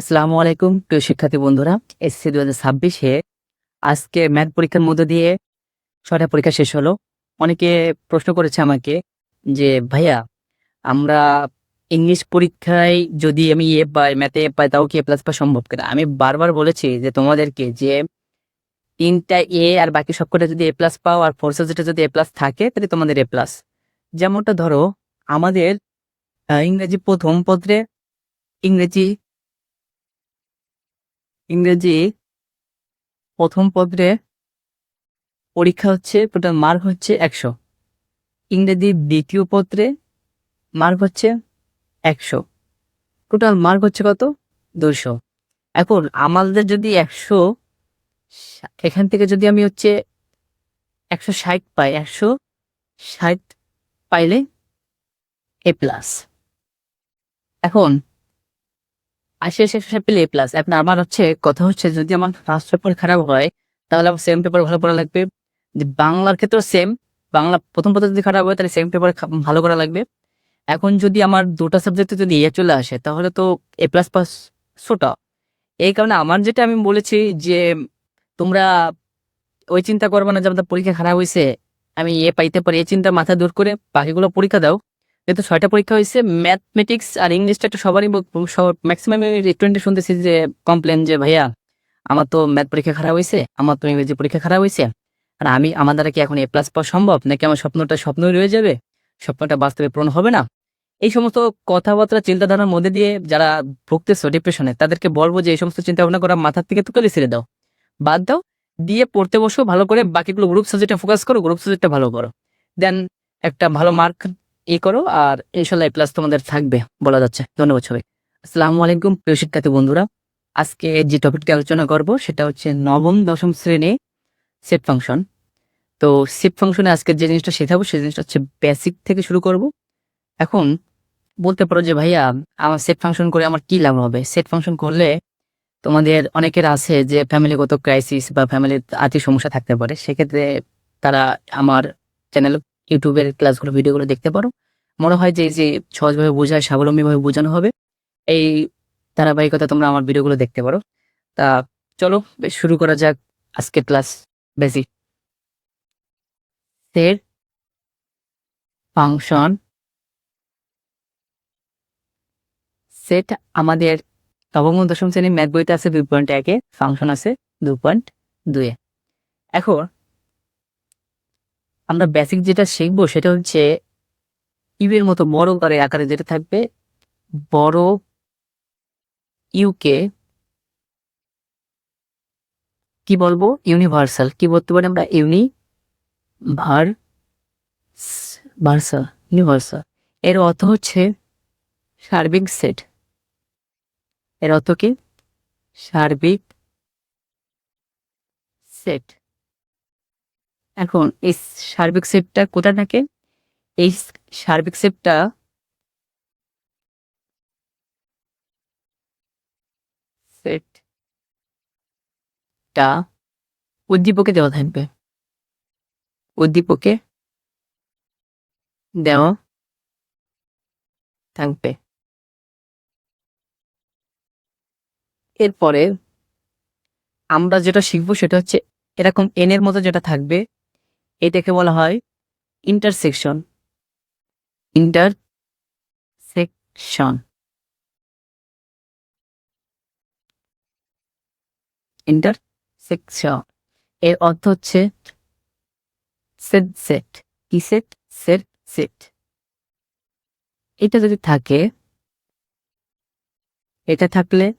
আসসালামু আলাইকুম প্রিয় শিক্ষার্থী বন্ধুরা। এসএসসি 2026 আজকে ম্যাথ পরীক্ষার মধ্য দিয়ে ৬টা পরীক্ষা শেষ হলো। অনেকে প্রশ্ন করেছে আমাকে যে, "ভাইয়া আমরা ইংলিশ পরীক্ষায় যদি আমি এ পাই, ম্যাথে এ পাই তাও কি এ প্লাস পাওয়া সম্ভব কিনা?" আমি বারবার বলেছি যে তোমাদেরকে যে ৩ টা এ আর বাকি সবকটা যদি এ প্লাস পাও আর 4 সাবজেক্টে যদি এ প্লাস থাকে তাহলে তোমাদের এ প্লাস। যেমনটা ধরো আমাদের ইংরেজি ১ম পত্রে ইংরেজি ইংরেজি ১ম পত্রে পরীক্ষা হচ্ছে টোটাল মার্ক হচ্ছে ১০০। ইংরেজি ২য় পত্রে মার্ক হচ্ছে ১০০। টোটাল মার্ক হচ্ছে কত? ২০০। এখন আমাদের যদি ১০০ এখান থেকে যদি আমি হচ্ছে ১৬০ পাই, ১৬০ পাইলে এ প্লাস। এখন ৮০ ১৬০ পেলে এ প্লাস। এখন আমার হচ্ছে কথা হচ্ছে যদি আমার ফার্স্ট পেপার খারাপ হয় তাহলে আমার সেকেন্ড পেপার ভালো করা লাগবে। যে বাংলার ক্ষেত্রেও সেম, বাংলা ১ম পত্র যদি খারাপ হয় তাহলে সেকেন্ড পেপার ভালো করা লাগবে। এখন যদি আমার ২ টা সাবজেক্টে যদি এ চলে আসে তাহলে তো এ প্লাস পাস সোটা। এই কারণে আমার যেটা আমি বলেছি যে তোমরা ওই চিন্তা করবে না যে আমাদের পরীক্ষা খারাপ হইছে, আমি এ পাইতে পারি। এই চিন্তা মাথায় দূর করে বাকিগুলো পরীক্ষা দাও। যেহেতু ৬ টা পরীক্ষা হইছে, ম্যাথমেটিক্স আর ইংলিশটা একটু সবারই ম্যাক্সিমাম স্টুডেন্ট শুনতেছি যে কমপ্লেন যে, "ভাইয়া আমার তো ম্যাথ পরীক্ষা খারাপ হইছে, আমার তো ইংরেজি পরীক্ষা খারাপ হইছে। আর আমার দ্বারা কি এখন এ প্লাস পাওয়া সম্ভব? নাকি আমার স্বপ্নটা স্বপ্নই রয়ে যাবে? স্বপ্নটা বাস্তবে পূরণ হবে না?" এই সমস্ত কথাবার্তা চিন্তাধারার মধ্যে দিয়ে যারা ভুগতেছো ডিপ্রেশনে তাদেরকে বলবো যে এই সমস্ত চিন্তা ভাবনা করা মাথার থেকে টোটালি ছেড়ে দাও, বাদ দাও। দিয়ে পড়তে বসো ভালো করে, বাকিগুলো গ্রুপ সাবজেক্টে ফোকাস করো, গ্রুপ সাবজেক্টটা ভালো করো। দেন একটা ভালো মার্ক করো আর ইনশাল্লাহ প্লাস তোমাদের থাকবে বলা যাচ্ছে। ধন্যবাদ সবাই। আসসালামু আলাইকুম প্রিয় শিক্ষার্থী বন্ধুরা। আজকে যে টপিকটি আলোচনা করব সেটা হচ্ছে নবম দশম শ্রেণী সেট ফাংশন। তো সেট ফাংশনে আজকে যে জিনিসটা শেখাবো সেই জিনিসটা হচ্ছে বেসিক থেকে শুরু করব। এখন বলতে পারো যে, "ভাইয়া আমার সেট ফাংশন করে আমার কি লাভ হবে?" সেট ফাংশন করলে তোমাদের অনেকের আছে যে ফ্যামিলিগত ক্রাইসিস বা ফ্যামিলির আর্থিক সমস্যা থাকতে পারে। সেক্ষেত্রে তারা আমার চ্যানেল ইউটিউবের ক্লাসগুলো ভিডিওগুলো দেখতে পারো। মনে হয় যে এই যে সহজভাবে বোঝায়, স্বাবলম্বীভাবে বোঝানো হবে। এই ধারাবাহিকতা তোমরা আমার ভিডিওগুলো দেখতে পারো। তা চলো শুরু করা যাক আজকের class. Basic set function. Set আমাদের নবম ও দশম শ্রেণীর ম্যাথ বইতে আছে ২.১ এ, ফাংশন আছে ২.২ এ। এখন আমরা বেসিক যেটা শিখবো সেটা হচ্ছে ইউ এর মতো বড় আকারে যেটা থাকবে, বড় ইউকে কি বলবো? ইউনিভার্সাল। কি বলতে পারি আমরা? ভার ভার্সাল, ইউনিভার্সাল। এর অর্থ হচ্ছে সার্বিক সেট। এর অর্থ কি? সার্বিক সেট। এখন এই সার্বিক সেটটা কোথায় থাকে? এই সার্বিক সেটটা উদ্দীপকে দেওয়া থাকবে। উদ্দীপকে দেওয়া থাকবে। এরপরে আমরা যেটা শিখবো সেটা হচ্ছে এরকম এন এর মতো যেটা থাকবে, এটাকে বলা হয় ইন্টারসেকশন। ইন্টারসেকশন ইন্টারসেকশন এর অর্থ হচ্ছে সেট সেট। কি সেট? Set set. এটা যদি থাকে, এটা থাকলে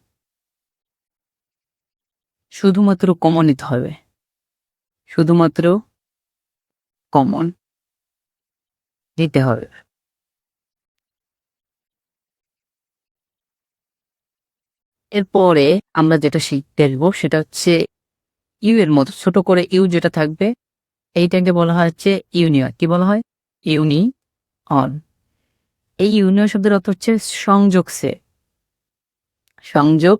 শুধুমাত্র কমন নিতে হবে। শুধুমাত্র কমন নিতে হবে। এরপরে আমরা যেটা শিখতে আসবো সেটা হচ্ছে ইউ এর মতো ছোট করে ইউ যেটা থাকবে এইটাকে বলা হয় হচ্ছে ইউনিয়ন। কি বলা হয়? ইউনিয়ন। এই ইউনিয়ন শব্দের অর্থ হচ্ছে সংযোগ সেট। সংযোগ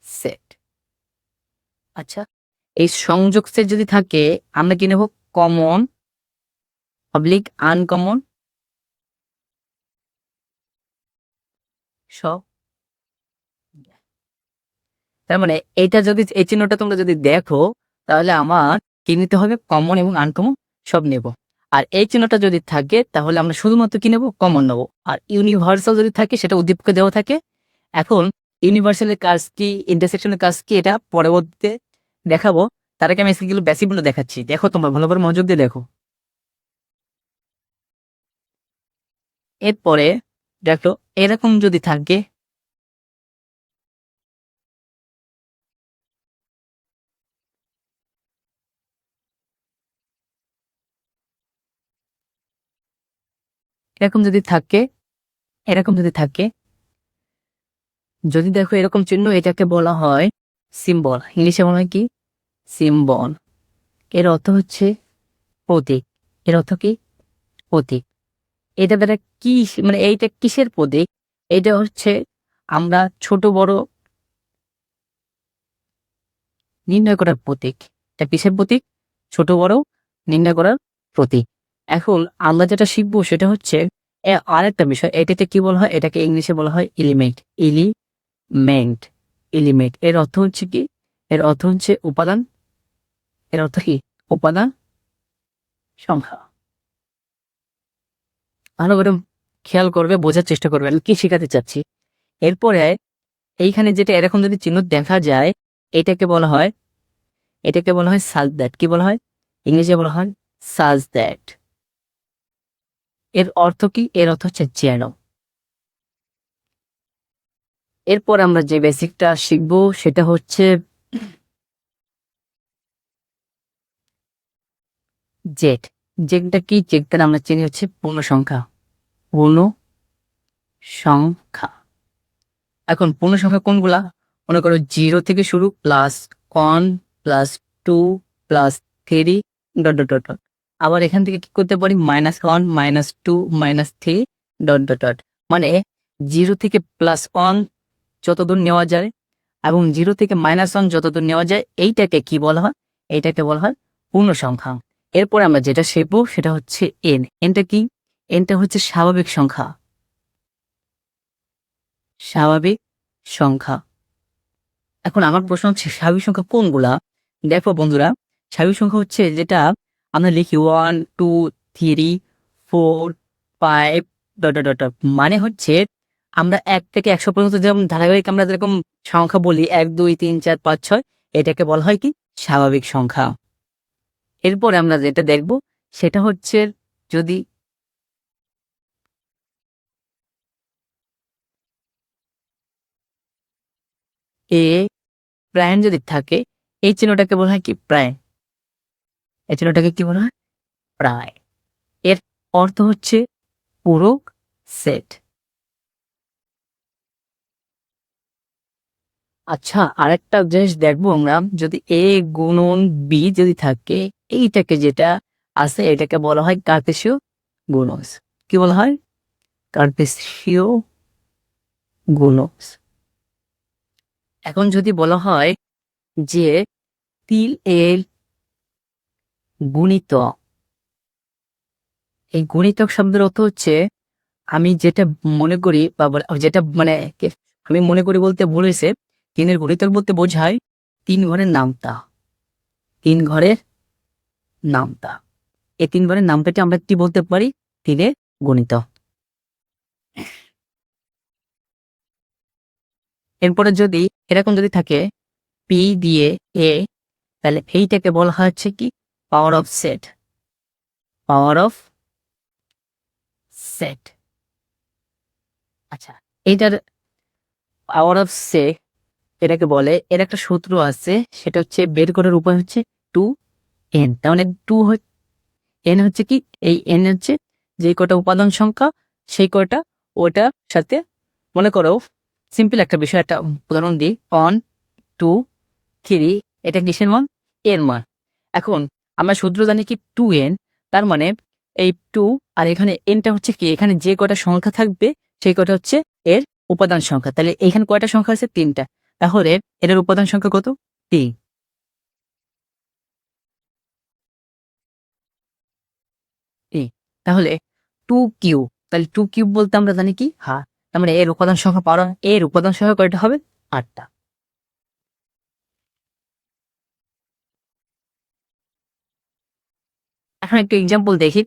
সেট। আচ্ছা, এই সংযোগ সেট যদি থাকে আমরা কি নেব? কমন পাবলিক আনকমন সব তার মানে এইটা যদি এই চিহ্নটা তোমরা যদি দেখো তাহলে আমার কি নিতে হবে, কমন এবং আনকমন সব নেব। আর এই চিহ্নটা যদি থাকে তাহলে আমরা শুধুমাত্র কি নেব, কমন নেব। আর ইউনিভার্সাল যদি থাকে সেটা উদ্দীপকে দেওয়া থাকে। এখন ইউনিভার্সালের কাজ কি, ইন্টারসেকশনের কাজ কি, এটা পরবর্তীতে দেখাবো। তার আগে আমি এগুলো বেসিকগুলো দেখাচ্ছি, দেখো তোমরা ভালোভাবে মনোযোগ দিয়ে দেখো। এরপরে দেখো এরকম যদি থাকে, এরকম যদি থাকে, এরকম যদি থাকে, যদি দেখো এরকম চিহ্ন, এটাকে বলা হয় সিম্বল। ইংলিশে বলা হয় কি, সিম্বল। এর অর্থ হচ্ছে প্রতীক। এর অর্থ কি, প্রতীক। এটা দ্বারা কি, মানে এইটা কিসের প্রতীক, এটা হচ্ছে আমরা ছোট বড় নির্ণয় করার প্রতীক। এটা কিসের প্রতীক, ছোট বড় নির্ণয় করার প্রতীক। এখন আমরা যেটা শিখবো সেটা হচ্ছে আরেকটা বিষয়, এটাতে কি বলা হয়, এটাকে ইংলিশে বলা হয় এলিমেন্ট। এলিমেন্ট, এলিমেন্ট এর অর্থ হচ্ছে কি, এর অর্থ হচ্ছে উপাদান। এর অর্থ কি, উপাদান সংখ্যা। ভালো করে খেয়াল করবে, বোঝার চেষ্টা করবে আমি কি শেখাতে চাচ্ছি। এরপরে এইখানে যেটা এরকম যদি চিহ্ন দেখা যায়, এটাকে বলা হয়, এটাকে বলা হয় সাজ দ্যাট। কি বলা হয়, ইংলিশে বলা হয় সাজ দ্যাট। এর অর্থ কি, এর অর্থ হচ্ছে যেন। এরপর আমরা যে বেসিকটা শিখবো সেটা হচ্ছে জেড। জেডটা কি, জেডটা আমরা চিনি হচ্ছে পূর্ণ সংখ্যা। পূর্ণ সংখ্যা। এখন পূর্ণ সংখ্যা কোনগুলা, মনে করো 0 থেকে শুরু, +1 +2 +3 ডট ডট ডট ডট। আবার এখান থেকে কি করতে পারি, -1 -2 -3 ডট ডট ডট। মানে 0 থেকে +1 যতদূর নেওয়া যায় এবং 0 থেকে -1 যতদূর নেওয়া যায়, এইটাকে কি বলা হয়, এইটাকে বলা হয় পূর্ণ সংখ্যা। এরপরে আমরা যেটা শিখবো সেটা হচ্ছে এন। এনটা কি, এনটা হচ্ছে স্বাভাবিক সংখ্যা। স্বাভাবিক সংখ্যা। এখন আমার প্রশ্ন হচ্ছে স্বাভাবিক সংখ্যা কোনগুলা। দেখো বন্ধুরা, স্বাভাবিক সংখ্যা হচ্ছে যেটা আমরা লিখি 1 2 3 4 5 ডট ডট ডট। মানে হচ্ছে আমরা 1 থেকে 100 পর্যন্ত যেমন ধারাবাহিক আমরা যেরকম সংখ্যা বলি 1 2 3 4 5 6, এটাকে বলা হয় কি, স্বাভাবিক সংখ্যা। এরপরে আমরা যেটা দেখব সেটা হচ্ছে যদি এ প্রাইম যদি থাকে, এই চিহ্নটাকে বলা হয় কি, প্রাইম। এই চিহ্নটাকে কি বলা হয়, প্রাইম। এর অর্থ হচ্ছে পূরক সেট। আচ্ছা, আরেকটা জিনিস দেখবো আমরা, যদি এ গুণন বি যদি থাকে, এইটাকে যেটা আছে এটাকে বলা হয় কার্তেশীয় গুণজ। কি বলা হয়, কার্তেশীয় গুণজ। এখন যদি বলা হয় যে 3 এর গুণিতক, এই গুণিতক শব্দের অর্থ হচ্ছে আমি যেটা মনে করি বা যেটা মানে আমি মনে করি বলতে ভুল হয়েছে, 3 এর গুণিতক বলতে বোঝায় 3 ঘরের নামতা। 3 ঘরের নামতা, এই 3 ঘরের নামতাকে আমরা কি বলতে পারি, 3 এর গুণিতক। এরপরে যদি এরকম যদি থাকে পি দিয়ে এ, তাহলে এইটাকে বলা হচ্ছে কি, power of set. Power of set. আচ্ছা, এইটার পাওয়ার অফ সেট এটাকে বলে, এর একটা সূত্র আছে, সেটা হচ্ছে বের করার উপায় হচ্ছে 2n। তার মানে 2 এন হচ্ছে কি, এই এন হচ্ছে যে কটা উপাদান সংখ্যা সেই কয়টা ওটার সাথে, মনে করো সিম্পল একটা বিষয়, একটা উদাহরণ দিই, 1 2 3, এটা কিসের মান, এর মান। এখন আমরা সূত্র জানি কি 2n, তার মানে এই 2 আর এখানে এনটা হচ্ছে কি, এখানে যে কয়টা সংখ্যা থাকবে সেই কয়টা হচ্ছে এর উপাদান সংখ্যা। তাহলে এখানে কয়টা সংখ্যা আছে, 3টা। তাহলে এর উপাদান সংখ্যা কত, 3। তাহলে 2 কিউব, তাহলে 2 কিউব বলতে আমরা জানি কি, তার মানে এর উপাদান সংখ্যা পাওয়ার, এর উপাদান সংখ্যা কয়টা হবে, 8টা। এখন একটু এক্সাম্পল দেখি।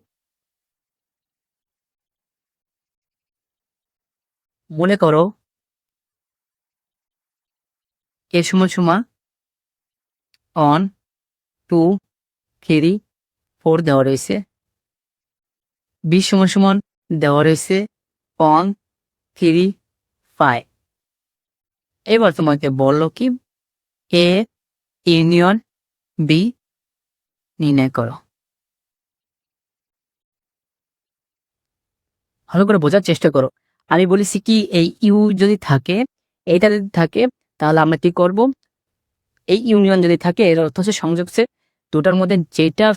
মনে করো এ সমান সমান 1 2 3 4 দেওয়া রয়েছে, বি সমান সমান দেওয়া রয়েছে 1 3 5। এবার তোমাকে বললো কি এ ইউনিয়ন বি নির্ণয় করো। ভালো করে বোঝার চেষ্টা করো। আমি বলেছি কি এই ইউ যদি থাকে, এইটা যদি থাকে, তাহলে আমরা কি করব, এই ইউনিয়ন যদি থাকে এর অর্থ হচ্ছে সংযোগ সেট, দুটার মধ্যে যেটা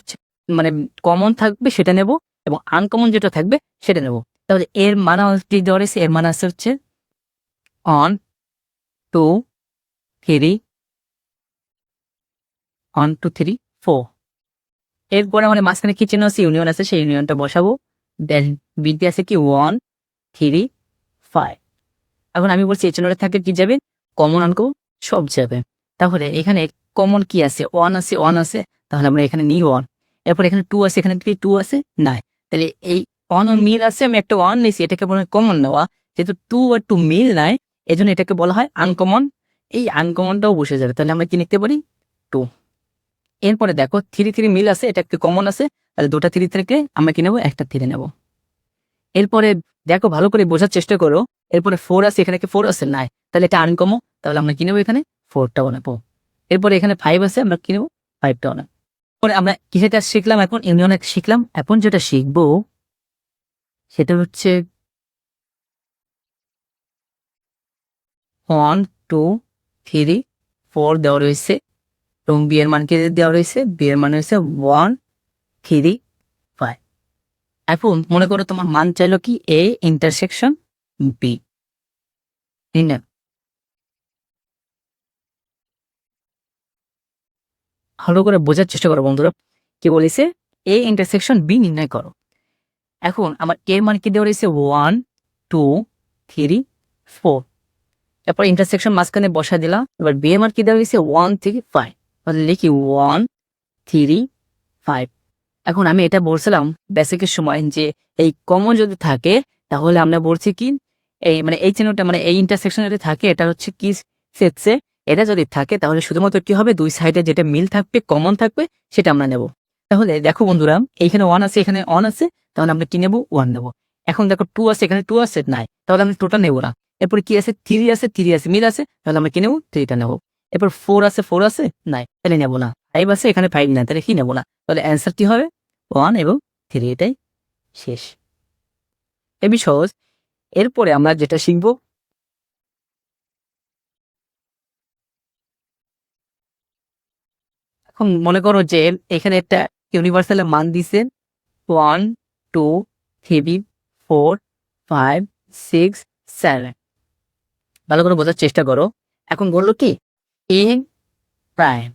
মানে কমন থাকবে সেটা নেব এবং আনকমন যেটা থাকবে সেটা নেব। তাহলে এর মান কি দেওয়া রয়েছে, এর মান আছে হচ্ছে 1 2 3 1 2 3 4। এরপরে আমাদের মাঝখানে কি চিহ্ন আছে, ইউনিয়ন আছে, সেই ইউনিয়নটা বসাবো। দেন বিতে আছে কি 1 3 5। এখন আমি বলছি এই চিহ্নটা থাকে কি যাবে, কমন আনকমন সব যাবে। তাহলে এখানে কমন কি আছে, 1 আছে, 1 আছে, তাহলে আমরা এখানে নিই 1। এরপর এখানে 2 আছে, এখানে কি 2 আছে নাই, তাহলে এই 1 আর মিল আছে, আমি একটা 1 নিয়েছি, এটাকে বলা হয় কমন নেওয়া। যেহেতু 2 আর 2 মিল নাই, এজন্য এটাকে বলা হয় আনকমন। এই আনকমনটাও বসে যাবে, তাহলে আমরা কি লিখতে পারি 2। এরপরে দেখো 3 3 মিল আছে, এটা একটু কমন আছে, তাহলে দুটা 3 থেকে আমরা কি নেবো, একটা 3 নেব। এরপরে দেখো ভালো করে বোঝার চেষ্টা করো, এরপরে 4 আছে, এখানে কি 4 আছে নাই, তাহলে এটা আনকমন, তাহলে আমরা কি নেবো এখানে 4টাও নেবো। এরপরে এখানে 5 আছে, আমরা কি নেবো 5টাও নেবো। পরে আমরা কিসেটা শিখলাম, এখন ইউনিয়নে শিখলাম। এখন যেটা শিখবো সেটা হচ্ছে 1 2 3 4 দেওয়া রয়েছে এবং বি এর মানকে দেওয়া রয়েছে, বি এর মান হয়েছে 1 3 5। এখন মনে করো তোমার মান চাইলো কি এ ইন্টারসেকশন বি। ভালো করে বোঝার চেষ্টা করো বন্ধুরা, কি বলেছে এ ইন্টারসেকশন বি নির্ণয় করো। এখন আমার এর মান কি দেওয়া রয়েছে 1 2 3 4। তারপর ইন্টারসেকশন মাঝখানে বসা দিলাম। এবার বি এর মান কি দেওয়া রয়েছে 1 থেকে 5, তাহলে লিখি 1 3 5। এখন আমি এটা বলছিলাম বেসিকের সময় যে এই কমন যদি থাকে তাহলে আমরা বলছি কি এই মানে এই চিহ্নটা মানে এই ইন্টারসেকশন যদি থাকে এটা হচ্ছে কি সেটসে, এটা যদি থাকে তাহলে শুধুমাত্র কি হবে, দুই সাইডে যেটা মিল থাকবে কমন থাকবে সেটা আমরা নেব। তাহলে দেখো বন্ধুরা এইখানে 1 আছে, এখানে 1 আছে, তাহলে আমরা কি নেব 1 নেব। এখন দেখো 2 আছে, এখানে 2 আছে নাই, তাহলে আমরা টোটাল নেব না। এরপর কি আছে 3 আছে, 3 আছে মিল আছে, তাহলে আমরা কি নেব 3টা নেব। এরপর 4 আছে, 4 আছে নাই, তাহলে নেব না। 5 আছে, এখানে 5 নাই, তাহলে কি নেব না। তাহলে অ্যান্সার কি হবে 1 এবং 3, এটাই শেষ। এবি সহজ। এরপরে আমরা যেটা শিখব, এখন মনে করো যে এখানে একটা ইউনিভার্সালের মান দিছে 1 2 3 4 5 6 7। ভালো করে বোঝার চেষ্টা করো। এখন বললো কি এ প্রাইম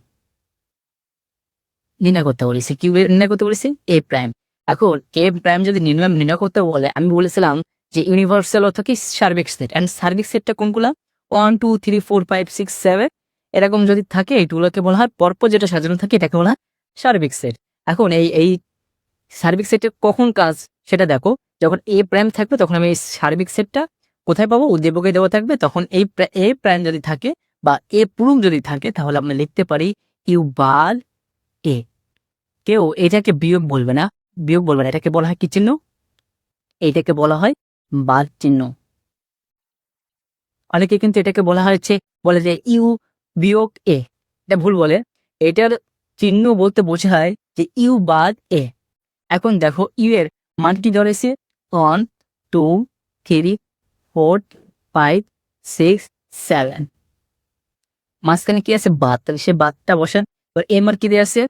নির্ণয় করতে বলেছি, কি নির্ণয় করতে বলেছি এ প্রাইম। এখন এ প্রাইম যদি নির্ণয় করতে বলে, আমি বলেছিলাম যে ইউনিভার্সাল অর্থ কি সার্বিক সেট, অ্যান্ড সার্বিক সেটটা কোনগুলা 1 2 3 4 5 6 7 এরকম যদি থাকে এইগুলোকে বলা হয় পরপর যেটা সাজানো থাকে এটাকে বলা হয় সার্বিক সেট। এখন এই সার্বিক সেটের কখন কাজ সেটা দেখো, যখন এ প্রাইম থাকবে তখন আমি এই সার্বিক সেটটা কোথায় পাবো, উদ্দীপকে দেওয়া থাকবে, তখন এই এ প্রাইম যদি থাকে বা এ পূরক যদি থাকে তাহলে আমরা লিখতে পারি ইউ বার এ। কেউ এটাকে বিয়োগ বলবে না, বিয়োগ বলবে না, এটাকে বলা হয় কি চিহ্ন, এইটাকে বলা হয় বার চিহ্ন। অনেকে কিন্তু এটাকে বলা হয়েছে বলে যে ইউ বিয়োগ এ, এটা ভুল বলে। এটার চিহ্ন বলতে বোঝায় যে ইউ বাদ এ। এখন দেখো ইউ এর মান কি ধরেছে 1 2 3 4 5 6 7, মাঝখানে কি আছে বাদ, তাহলে সে বাদটা বসান। এবার এর মান কি দিয়ে আছে,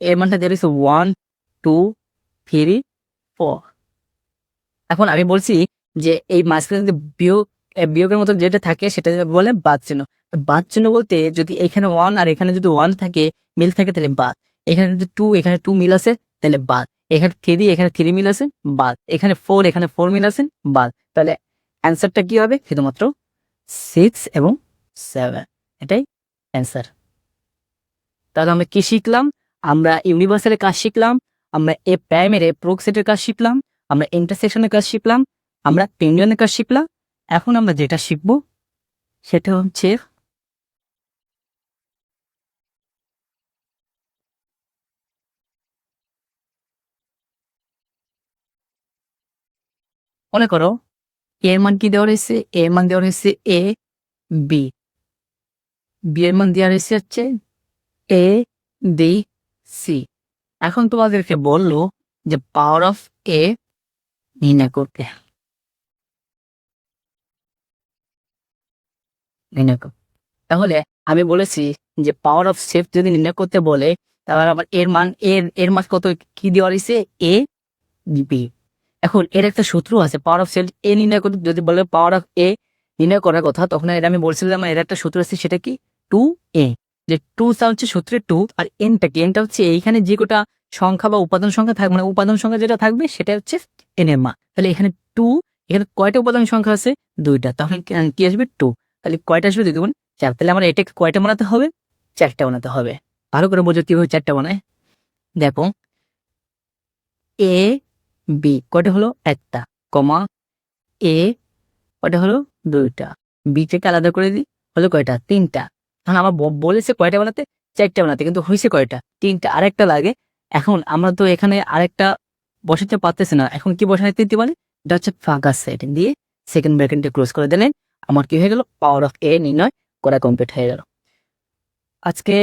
এর মানটা দিয়ে রয়েছে 1 2 3 4। এখন আমি বলছি যে এই মাঝখানে যদি বিয়োগের মতো যেটা থাকে সেটা বলে বাদ চিহ্ন। বাদ চিহ্ন বলতে যদি এখানে 1 আর এখানে যদি 1 থাকে মিল থাকে তাহলে বাদ, এখানে যদি 2 এখানে 2 মিল আছে তাহলে বাদ, এখানে 3 এখানে 3 মিল আছে বাদ, এখানে 4 এখানে 4 মিল আছে বাদ, তাহলে অ্যান্সারটা কি হবে শুধুমাত্র 6 এবং 7, এটাই অ্যান্সার। তাহলে আমরা কি শিখলাম, আমরা ইউনিভার্সালের কাজ শিখলাম, আমরা এ প্রাইমের প্রোক্সেটের কাজ শিখলাম, আমরা ইন্টারসেকশনের কাজ শিখলাম, আমরা পেন্ডুয়ামের কাজ শিখলাম। এখন আমরা যেটা শিখব সেটা হচ্ছে মনে করো এর মান কি দেওয়া রয়েছে, এর মান দেওয়া রয়েছে এ বি, বি এর মান দেওয়া রয়েছে হচ্ছে এ বি সি। এখন তোমাদেরকে বললো যে পাওয়ার অফ এ নির্ণয় করতে, তাহলে আমি বলেছি যে পাওয়ার অফ শেপ যদি নির্ণয় করতে বলে তাহলে আবার এর মান এর মান কত কি দেওয়া রয়েছে এ বি। এখন এর একটা সূত্র আছে পাওয়ার অফ সেল এ নির্ণয় করতে, যদি বলে পাওয়ার অফ এ নির্ণয় করার কথা তখন এটা আমি বলছিলাম এর একটা সূত্র আছে সেটা কি 2a, যে 2 হচ্ছে সূত্রের 2 আর এনটা কি, এনটা হচ্ছে এইখানে যে কোটা সংখ্যা বা উপাদান সংখ্যা থাকবে মানে উপাদান সংখ্যা যেটা থাকবে সেটা হচ্ছে এন এর মান। তাহলে এখানে 2, এখানে কয়টা উপাদান সংখ্যা আছে 2টা, তখন কি আসবে 2, তাহলে কয়টা আসবে 2 গুণ 4, তাহলে আমার এটাকে কয়টা বানাতে হবে 4টা বানাতে হবে। ভালো করে বোঝো কিভাবে 4টা বানায়। দেখো এ বি কয়টা হলো একটা, কমা এ কয়টা হলো 2টা, বি থেকে আলাদা করে দিই হলো কয়টা 3টা। এখন আমার বলেছে কয়টা বানাতে 4টা বানাতে, কিন্তু হয়েছে কয়টা 3টা, আরেকটা লাগে। এখন আমরা তো এখানে আরেকটা বসাতে পারতেছি না, এখন কি বসাতে দিতে পারে, এটা হচ্ছে ফাঁকা সেট দিয়ে সেকেন্ড ব্র্যাকেটটা ক্লোজ করে দিলেন, আমার কি হয়ে গেল পাওয়ার অফ এ নির্ণয় করা কমপ্লিট হয়ে গেল। আজকে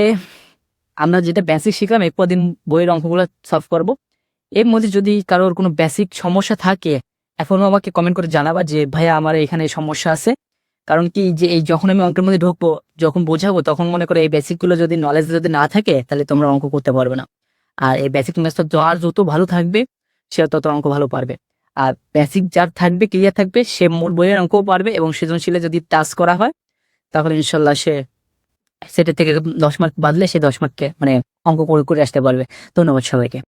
আমরা যেটা বেসিক শিখলাম এরপর দিন বইয়ের অঙ্কগুলো সলভ করব। এর মধ্যে যদি কারোর কোনো বেসিক সমস্যা থাকে এখনো আমাকে কমেন্ট করে জানাবা যে ভাইয়া আমার এখানে সমস্যা আছে। কারণ কি যে এই যখন আমি অঙ্কের মধ্যে ঢুকবো যখন বোঝাবো তখন মনে করে এই বেসিকগুলো যদি নলেজ যদি না থাকে তাহলে তোমরা অঙ্ক করতে পারবে না। আর এই বেসিক ম্যাথটা যার যত ভালো থাকবে সে তত অঙ্ক ভালো পারবে। আর বেসিক যার থাকবে ক্লিয়ার থাকবে সে মূল বইয়ের অঙ্কও পারবে, এবং সৃজনশীলে যদি টাচ করা হয় তাহলে ইনশাল্লাহ সে সেটা থেকে 10 মার্ক বাদলে সে 10 মার্ককে মানে অঙ্ক করে করে আসতে পারবে। ধন্যবাদ সবাইকে।